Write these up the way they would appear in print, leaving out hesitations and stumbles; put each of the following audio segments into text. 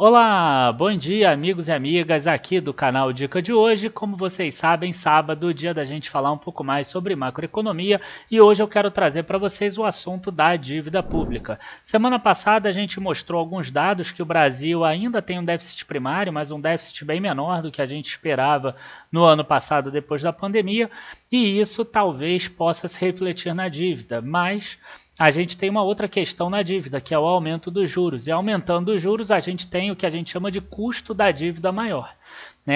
Olá, bom dia amigos e amigas aqui do canal Dica de hoje. Como vocês sabem, sábado, dia da gente falar um pouco mais sobre macroeconomia e hoje eu quero trazer para vocês o assunto da dívida pública. Semana passada a gente mostrou alguns dados que o Brasil ainda tem um déficit primário, mas um déficit bem menor do que a gente esperava no ano passado depois da pandemia e isso talvez possa se refletir na dívida, mas a gente tem uma outra questão na dívida, que é o aumento dos juros. E aumentando os juros, a gente tem o que a gente chama de custo da dívida maior.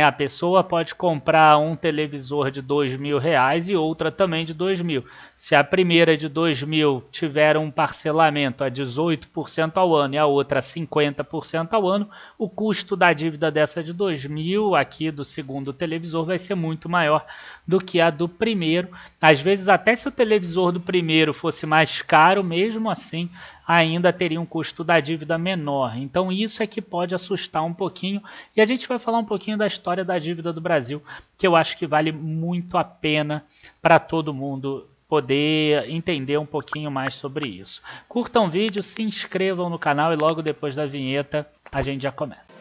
A pessoa pode comprar um televisor de R$ 2.000 e outra também de 2.000. Se a primeira de 2.000 tiver um parcelamento a 18% ao ano e a outra a 50% ao ano, o custo da dívida dessa de 2.000 aqui do segundo televisor vai ser muito maior do que a do primeiro. Às vezes até se o televisor do primeiro fosse mais caro, mesmo assim ainda teria um custo da dívida menor. Então isso é que pode assustar um pouquinho. E a gente vai falar um pouquinho da história da dívida do Brasil, que eu acho que vale muito a pena para todo mundo poder entender um pouquinho mais sobre isso. Curtam o vídeo, se inscrevam no canal e logo depois da vinheta a gente já começa.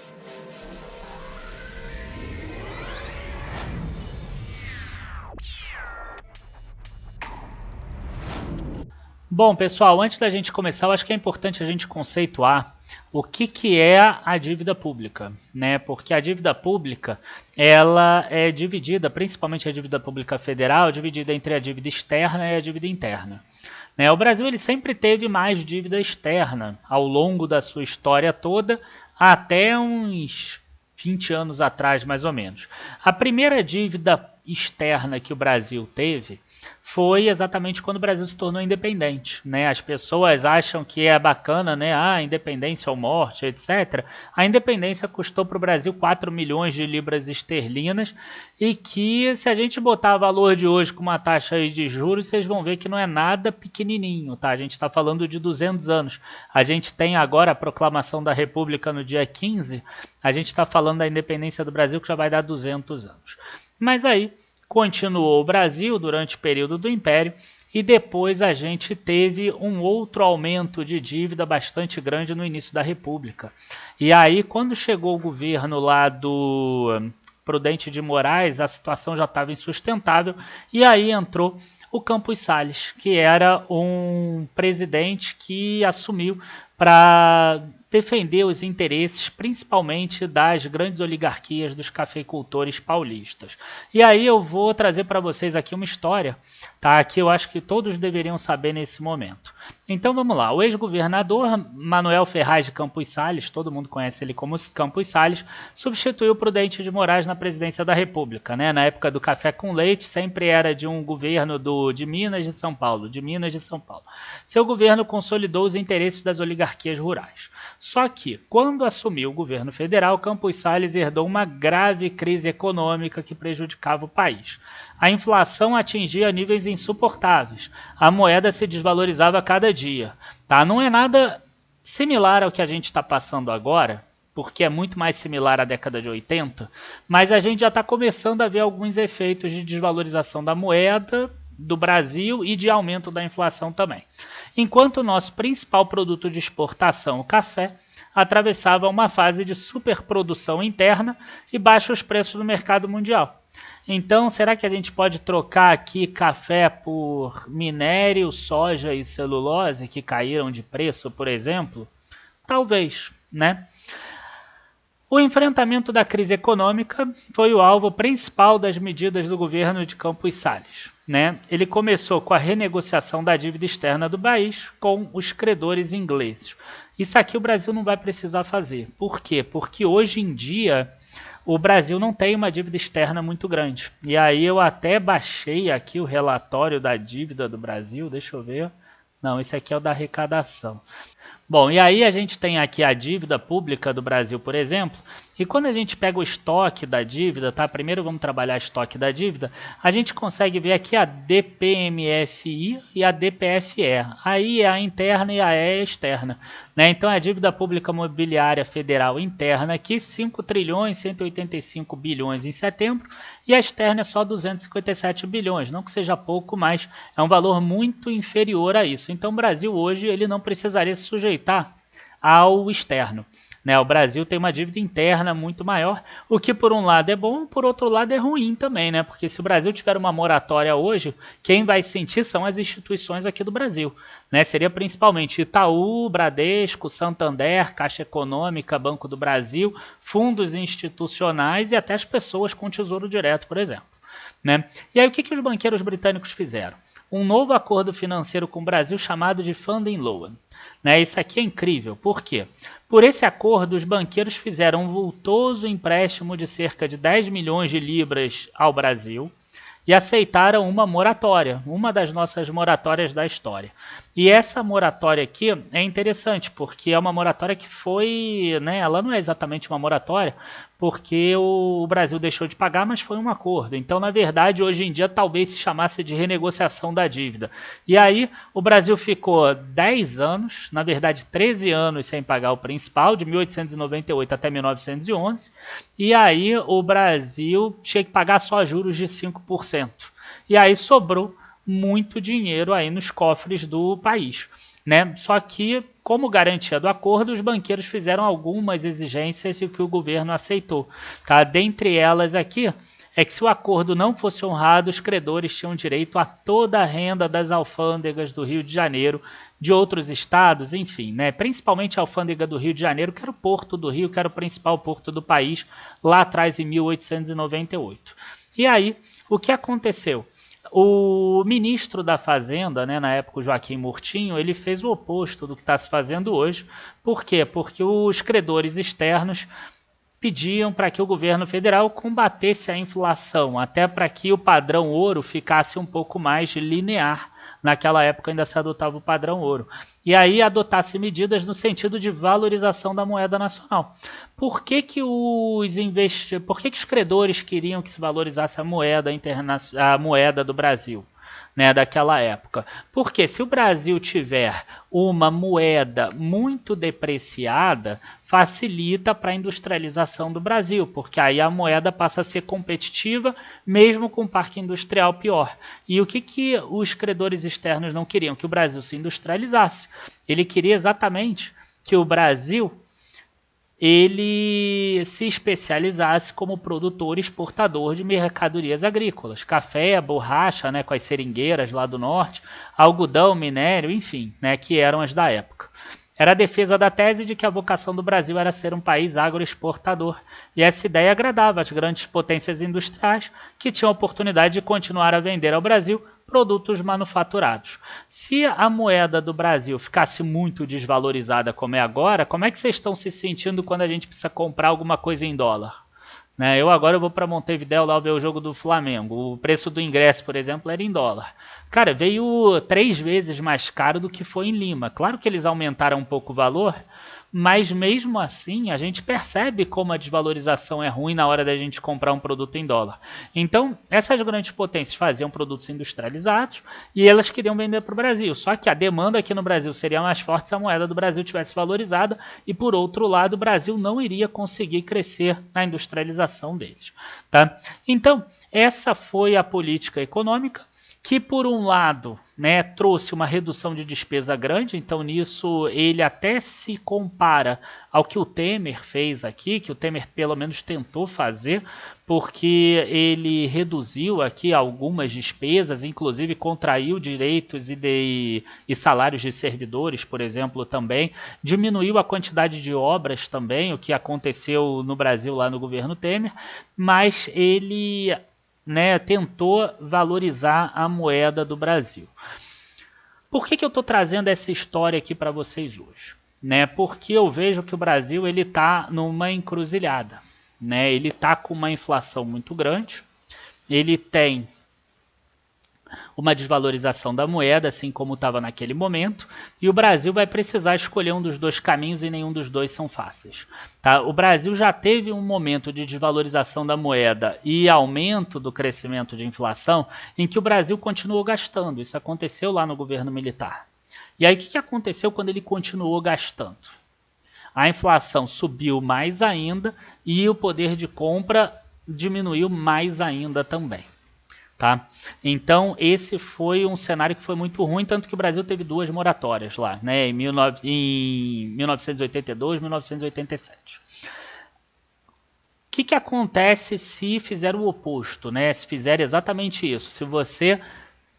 Bom, pessoal, antes da gente começar, eu acho que é importante a gente conceituar o que é a dívida pública, né? Porque a dívida pública, ela é dividida, principalmente a dívida pública federal, dividida entre a dívida externa e a dívida interna. O Brasil ele sempre teve mais dívida externa ao longo da sua história toda, até uns 20 anos atrás, mais ou menos. A primeira dívida externa que o Brasil teve foi exatamente quando o Brasil se tornou independente, As pessoas acham que é bacana, independência ou morte, etc. A independência custou para o Brasil 4 milhões de libras esterlinas e que se a gente botar valor de hoje com uma taxa aí de juros, vocês vão ver que não é nada pequenininho, tá? A gente está falando de 200 anos. A gente tem agora a proclamação da República no dia 15, a gente está falando da independência do Brasil que já vai dar 200 anos. Mas aí continuou o Brasil durante o período do Império e depois a gente teve um outro aumento de dívida bastante grande no início da República. E aí, quando chegou o governo lá do Prudente de Moraes, a situação já estava insustentável e aí entrou o Campos Salles, que era um presidente que assumiu para defender os interesses principalmente das grandes oligarquias dos cafeicultores paulistas. E aí eu vou trazer para vocês aqui uma história, tá? Que eu acho que todos deveriam saber nesse momento. Então vamos lá, o ex-governador Manuel Ferraz de Campos Salles, todo mundo conhece ele como Campos Salles, substituiu Prudente de Moraes na presidência da República, Na época do café com leite, sempre era de um governo de Minas de São Paulo, Seu governo consolidou os interesses das oligarquias rurais. Só que, quando assumiu o governo federal, Campos Salles herdou uma grave crise econômica que prejudicava o país. A inflação atingia níveis insuportáveis. A moeda se desvalorizava a cada dia. Tá? Não é nada similar ao que a gente está passando agora, porque é muito mais similar à década de 80, mas a gente já está começando a ver alguns efeitos de desvalorização da moeda do Brasil e de aumento da inflação também. Enquanto o nosso principal produto de exportação, o café, atravessava uma fase de superprodução interna e baixos preços no mercado mundial. Então, será que a gente pode trocar aqui café por minério, soja e celulose que caíram de preço, por exemplo? Talvez, O enfrentamento da crise econômica foi o alvo principal das medidas do governo de Campos Salles. Ele começou com a renegociação da dívida externa do país com os credores ingleses. Isso aqui o Brasil não vai precisar fazer. Por quê? Porque hoje em dia o Brasil não tem uma dívida externa muito grande. E aí eu até baixei aqui o relatório da dívida do Brasil, deixa eu ver. Não, esse aqui é o da arrecadação. Bom, e aí a gente tem aqui a dívida pública do Brasil, por exemplo, e quando a gente pega o estoque da dívida, tá? Primeiro vamos trabalhar o estoque da dívida, a gente consegue ver aqui a DPMFI e a DPFE. Aí é a interna e a E é a externa. Então a dívida pública mobiliária federal interna aqui, 5 trilhões 185 bilhões em setembro, e a externa é só 257 bilhões, não que seja pouco, mas é um valor muito inferior a isso. Então o Brasil hoje ele não precisaria se sujeitar ao externo. né? O Brasil tem uma dívida interna muito maior, o que por um lado é bom, por outro lado é ruim também, né? Porque se o Brasil tiver uma moratória hoje, quem vai sentir são as instituições aqui do Brasil, né? Seria principalmente Itaú, Bradesco, Santander, Caixa Econômica, Banco do Brasil, fundos institucionais e até as pessoas com Tesouro Direto, por exemplo, né? E aí o que os banqueiros britânicos fizeram? Um novo acordo financeiro com o Brasil chamado de Funding Loan. Né? Isso aqui é incrível. Por quê? Por esse acordo, os banqueiros fizeram um vultoso empréstimo de cerca de 10 milhões de libras ao Brasil e aceitaram uma moratória, uma das nossas moratórias da história. E essa moratória aqui é interessante, porque é uma moratória que foi, né, ela não é exatamente uma moratória, porque o Brasil deixou de pagar, mas foi um acordo. Então, na verdade, hoje em dia, talvez se chamasse de renegociação da dívida. E aí, o Brasil ficou 10 anos, na verdade, 13 anos sem pagar o principal, de 1898 até 1911, e aí o Brasil tinha que pagar só juros de 5%. E aí sobrou muito dinheiro aí nos cofres do país, né? Só que, como garantia do acordo, os banqueiros fizeram algumas exigências e que o governo aceitou, tá? Dentre elas aqui é que se o acordo não fosse honrado, os credores tinham direito a toda a renda das alfândegas do Rio de Janeiro, de outros estados, enfim, né? Principalmente a alfândega do Rio de Janeiro, que era o porto do Rio, que era o principal porto do país, lá atrás em 1898. E aí, o que aconteceu? O ministro da Fazenda, né, na época o Joaquim Murtinho, ele fez o oposto do que está se fazendo hoje. Por quê? Porque os credores externos pediam para que o governo federal combatesse a inflação, até para que o padrão ouro ficasse um pouco mais linear. Naquela época ainda se adotava o padrão ouro. E aí adotasse medidas no sentido de valorização da moeda nacional. Por que os credores queriam que se valorizasse a moeda do Brasil? Né, daquela época. Porque se o Brasil tiver uma moeda muito depreciada, facilita para a industrialização do Brasil, porque aí a moeda passa a ser competitiva, mesmo com o parque industrial pior. E o que os credores externos não queriam? Que o Brasil se industrializasse. Ele queria exatamente que o Brasil ele se especializasse como produtor e exportador de mercadorias agrícolas, café, borracha, né, com as seringueiras lá do norte, algodão, minério, enfim, né, que eram as da época. Era a defesa da tese de que a vocação do Brasil era ser um país agroexportador, e essa ideia agradava as grandes potências industriais que tinham a oportunidade de continuar a vender ao Brasil produtos manufaturados. Se a moeda do Brasil ficasse muito desvalorizada como é agora, como é que vocês estão se sentindo quando a gente precisa comprar alguma coisa em dólar? Né? Eu vou para Montevidéu lá ver o jogo do Flamengo. O preço do ingresso, por exemplo, era em dólar. Cara, veio 3 vezes mais caro do que foi em Lima. Claro que eles aumentaram um pouco o valor, mas mesmo assim a gente percebe como a desvalorização é ruim na hora da gente comprar um produto em dólar. Então, essas grandes potências faziam produtos industrializados e elas queriam vender para o Brasil. Só que a demanda aqui no Brasil seria mais forte se a moeda do Brasil tivesse valorizada e, por outro lado, o Brasil não iria conseguir crescer na industrialização deles. Tá? Então, essa foi a política econômica, que por um lado, né, trouxe uma redução de despesa grande, então nisso ele até se compara ao que o Temer fez aqui, que o Temer pelo menos tentou fazer, porque ele reduziu aqui algumas despesas, inclusive contraiu direitos e salários de servidores, por exemplo, também, diminuiu a quantidade de obras também, o que aconteceu no Brasil lá no governo Temer, mas ele, né, tentou valorizar a moeda do Brasil. Por que eu estou trazendo essa história aqui para vocês hoje? Né, porque eu vejo que o Brasil está numa encruzilhada. Né, ele está com uma inflação muito grande, ele tem uma desvalorização da moeda, assim como estava naquele momento, e o Brasil vai precisar escolher um dos dois caminhos e nenhum dos dois são fáceis. Tá? O Brasil já teve um momento de desvalorização da moeda e aumento do crescimento de inflação em que o Brasil continuou gastando. Isso aconteceu lá no governo militar. E aí o que aconteceu quando ele continuou gastando? A inflação subiu mais ainda e o poder de compra diminuiu mais ainda também. Tá? Então esse foi um cenário que foi muito ruim, tanto que o Brasil teve 2 moratórias lá, né, em 1982 e 1987. O que acontece se fizer o oposto, né? Se fizer exatamente isso, se você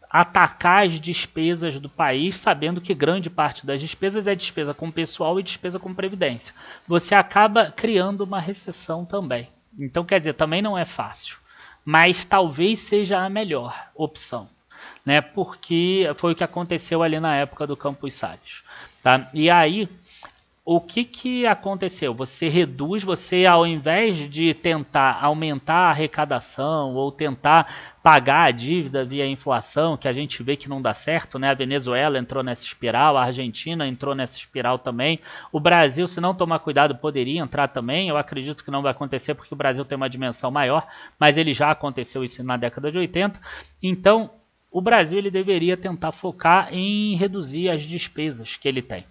atacar as despesas do país, sabendo que grande parte das despesas é despesa com pessoal e despesa com previdência, você acaba criando uma recessão também. Então, quer dizer, também não é fácil, mas talvez seja a melhor opção, né? Porque foi o que aconteceu ali na época do Campos Salles, tá? E aí, o que aconteceu? Você ao invés de tentar aumentar a arrecadação ou tentar pagar a dívida via inflação, que a gente vê que não dá certo, né? A Venezuela entrou nessa espiral, a Argentina entrou nessa espiral também. O Brasil, se não tomar cuidado, poderia entrar também. Eu acredito que não vai acontecer porque o Brasil tem uma dimensão maior, mas ele já aconteceu isso na década de 80. Então, o Brasil ele deveria tentar focar em reduzir as despesas que ele tem.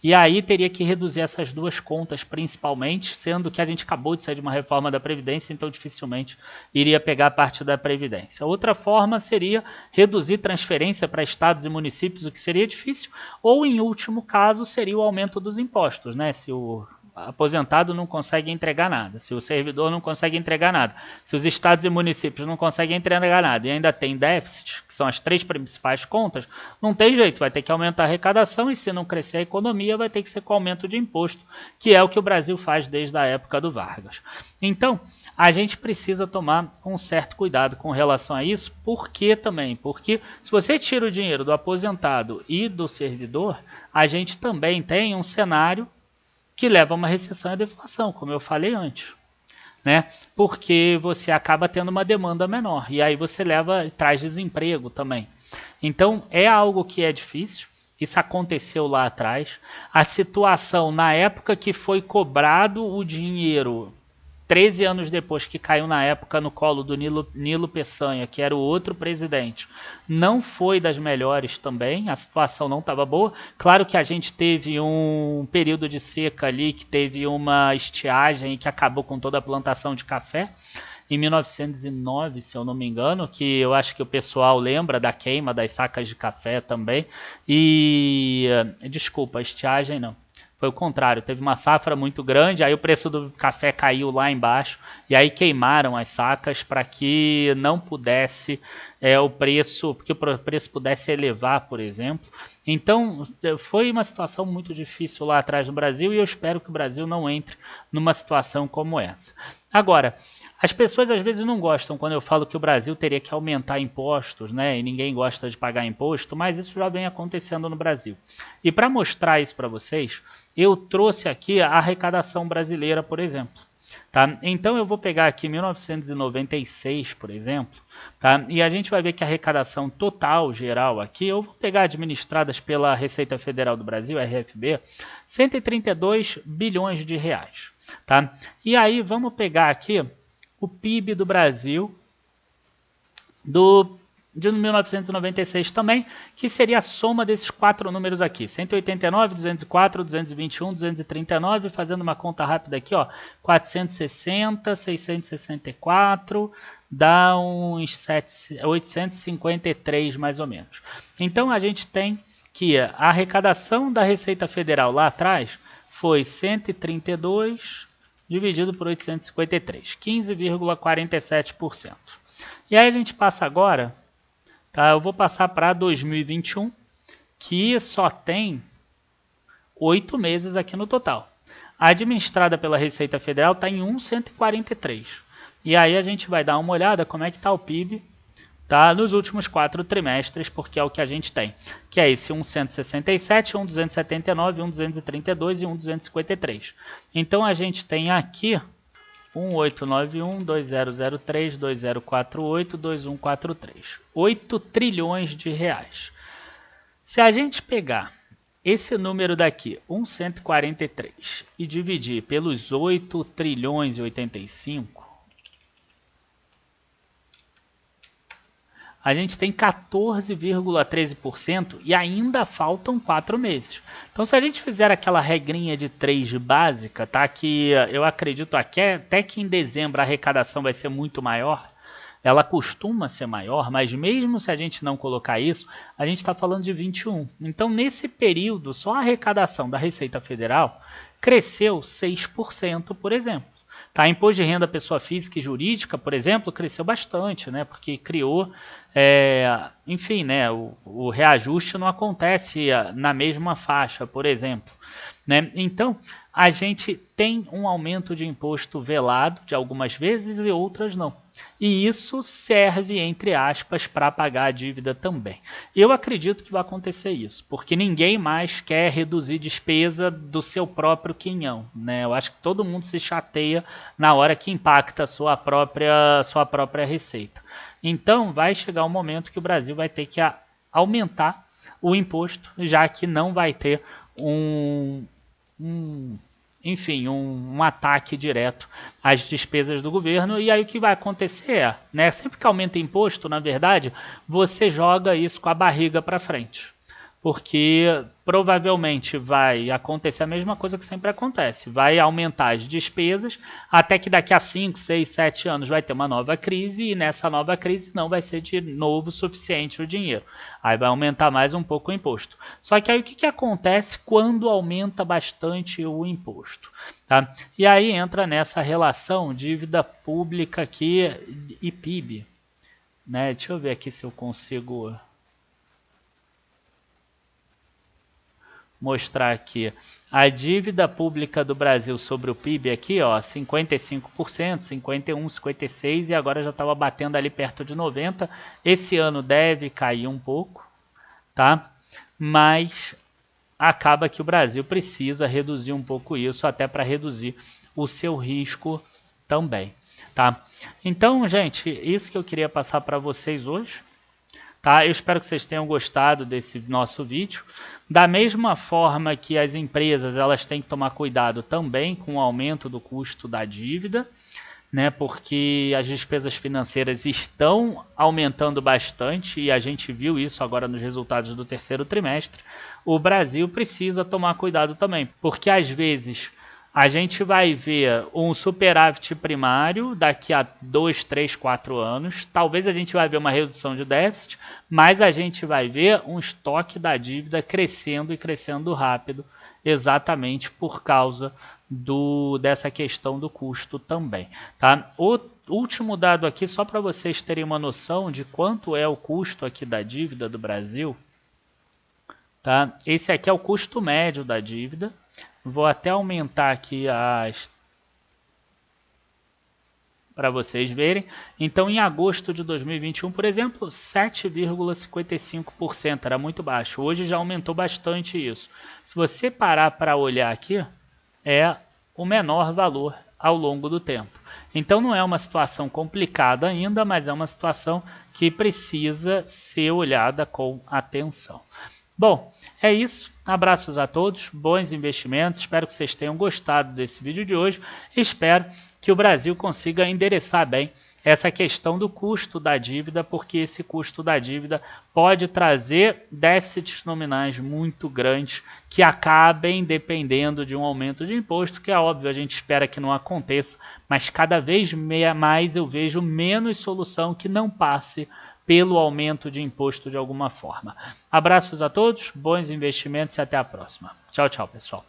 E aí teria que reduzir essas 2 contas principalmente, sendo que a gente acabou de sair de uma reforma da Previdência, então dificilmente iria pegar parte da Previdência. Outra forma seria reduzir transferência para estados e municípios, o que seria difícil, ou em último caso seria o aumento dos impostos, né? Se o aposentado não consegue entregar nada, se o servidor não consegue entregar nada, se os estados e municípios não conseguem entregar nada e ainda tem déficit, que são as 3 principais contas, não tem jeito, vai ter que aumentar a arrecadação e se não crescer a economia vai ter que ser com aumento de imposto, que é o que o Brasil faz desde a época do Vargas. Então, a gente precisa tomar um certo cuidado com relação a isso, porque se você tira o dinheiro do aposentado e do servidor, a gente também tem um cenário que leva a uma recessão e a deflação, como eu falei antes, né? Porque você acaba tendo uma demanda menor e aí você traz desemprego também. Então é algo que é difícil. Isso aconteceu lá atrás. A situação na época que foi cobrado o dinheiro, 13 anos depois que caiu na época no colo do Nilo Peçanha, que era o outro presidente, não foi das melhores também, a situação não estava boa. Claro que a gente teve um período de seca ali, que teve uma estiagem que acabou com toda a plantação de café, em 1909, se eu não me engano, que eu acho que o pessoal lembra da queima das sacas de café também. Desculpa, estiagem não. Foi o contrário, teve uma safra muito grande, aí o preço do café caiu lá embaixo, e aí queimaram as sacas para que não pudesse porque o preço pudesse elevar, por exemplo. Então, foi uma situação muito difícil lá atrás no Brasil, e eu espero que o Brasil não entre numa situação como essa. Agora, as pessoas às vezes não gostam quando eu falo que o Brasil teria que aumentar impostos, né? E ninguém gosta de pagar imposto, mas isso já vem acontecendo no Brasil. E para mostrar isso para vocês, eu trouxe aqui a arrecadação brasileira, por exemplo. Tá? Então eu vou pegar aqui 1996, por exemplo, tá? E a gente vai ver que a arrecadação total geral aqui, eu vou pegar administradas pela Receita Federal do Brasil, RFB, 132 bilhões de reais. Tá? E aí vamos pegar aqui o PIB do Brasil de 1996 também, que seria a soma desses 4 números aqui, 189, 204, 221, 239, fazendo uma conta rápida aqui, ó, 460, 664, dá uns 853 mais ou menos. Então a gente tem que a arrecadação da Receita Federal lá atrás foi 132 dividido por 853, 15,47%. E aí a gente passa agora, tá? Eu vou passar para 2021, que só tem 8 meses aqui no total. A administrada pela Receita Federal está em 1,143. E aí a gente vai dar uma olhada como é que está o PIB, tá, nos últimos 4 trimestres, porque é o que a gente tem, que é esse 1,167, 1,279, 1,232 e 1,253. Então a gente tem aqui 1891, 2003, 2048, 2143. 8 trilhões de reais. Se a gente pegar esse número daqui, 1,143, e dividir pelos 8 trilhões e 85, a gente tem 14,13% e ainda faltam 4 meses. Então, se a gente fizer aquela regrinha de 3 básica, tá? Que eu acredito até que em dezembro a arrecadação vai ser muito maior, ela costuma ser maior, mas mesmo se a gente não colocar isso, a gente está falando de 21. Então, nesse período, só a arrecadação da Receita Federal cresceu 6%, por exemplo. Tá, imposto de renda pessoa física e jurídica, por exemplo, cresceu bastante, né? Porque criou, enfim, né? O reajuste não acontece na mesma faixa, por exemplo. Né? Então, a gente tem um aumento de imposto velado de algumas vezes e outras não. E isso serve, entre aspas, para pagar a dívida também. Eu acredito que vai acontecer isso, porque ninguém mais quer reduzir despesa do seu próprio quinhão. Né? Eu acho que todo mundo se chateia na hora que impacta a sua própria receita. Então, vai chegar um momento que o Brasil vai ter que aumentar o imposto, já que não vai ter enfim, um ataque direto às despesas do governo. E aí o que vai acontecer né, sempre que aumenta imposto, na verdade, você joga isso com a barriga para frente. Porque provavelmente vai acontecer a mesma coisa que sempre acontece. Vai aumentar as despesas, até que daqui a 5, 6, 7 anos vai ter uma nova crise, e nessa nova crise não vai ser de novo suficiente o dinheiro. Aí vai aumentar mais um pouco o imposto. Só que aí o que acontece quando aumenta bastante o imposto? Tá? E aí entra nessa relação dívida pública aqui e PIB. Né? Deixa eu ver aqui se eu consigo mostrar aqui a dívida pública do Brasil sobre o PIB aqui, ó, 55%, 51, 56 e agora já estava batendo ali perto de 90. Esse ano deve cair um pouco, tá? Mas acaba que o Brasil precisa reduzir um pouco isso, até para reduzir o seu risco também, tá? Então, gente, isso que eu queria passar para vocês hoje. Tá? Eu espero que vocês tenham gostado desse nosso vídeo. Da mesma forma que as empresas elas têm que tomar cuidado também com o aumento do custo da dívida, né? Porque as despesas financeiras estão aumentando bastante e a gente viu isso agora nos resultados do terceiro trimestre. O Brasil precisa tomar cuidado também, porque às vezes a gente vai ver um superávit primário daqui a 2, 3, 4 anos. Talvez a gente vai ver uma redução de déficit, mas a gente vai ver um estoque da dívida crescendo e crescendo rápido, exatamente por causa dessa questão do custo também. Tá? O último dado aqui, só para vocês terem uma noção de quanto é o custo aqui da dívida do Brasil. Tá? Esse aqui é o custo médio da dívida. Vou até aumentar aqui para vocês verem. Então, em agosto de 2021, por exemplo, 7,55%, era muito baixo. Hoje já aumentou bastante isso. Se você parar para olhar aqui, é o menor valor ao longo do tempo. Então, não é uma situação complicada ainda, mas é uma situação que precisa ser olhada com atenção. Bom, é isso. Abraços a todos, bons investimentos. Espero que vocês tenham gostado desse vídeo de hoje. Espero que o Brasil consiga endereçar bem essa questão do custo da dívida, porque esse custo da dívida pode trazer déficits nominais muito grandes que acabem dependendo de um aumento de imposto, que é óbvio, a gente espera que não aconteça, mas cada vez mais eu vejo menos solução que não passe pelo aumento de imposto de alguma forma. Abraços a todos, bons investimentos e até a próxima. Tchau, tchau, pessoal.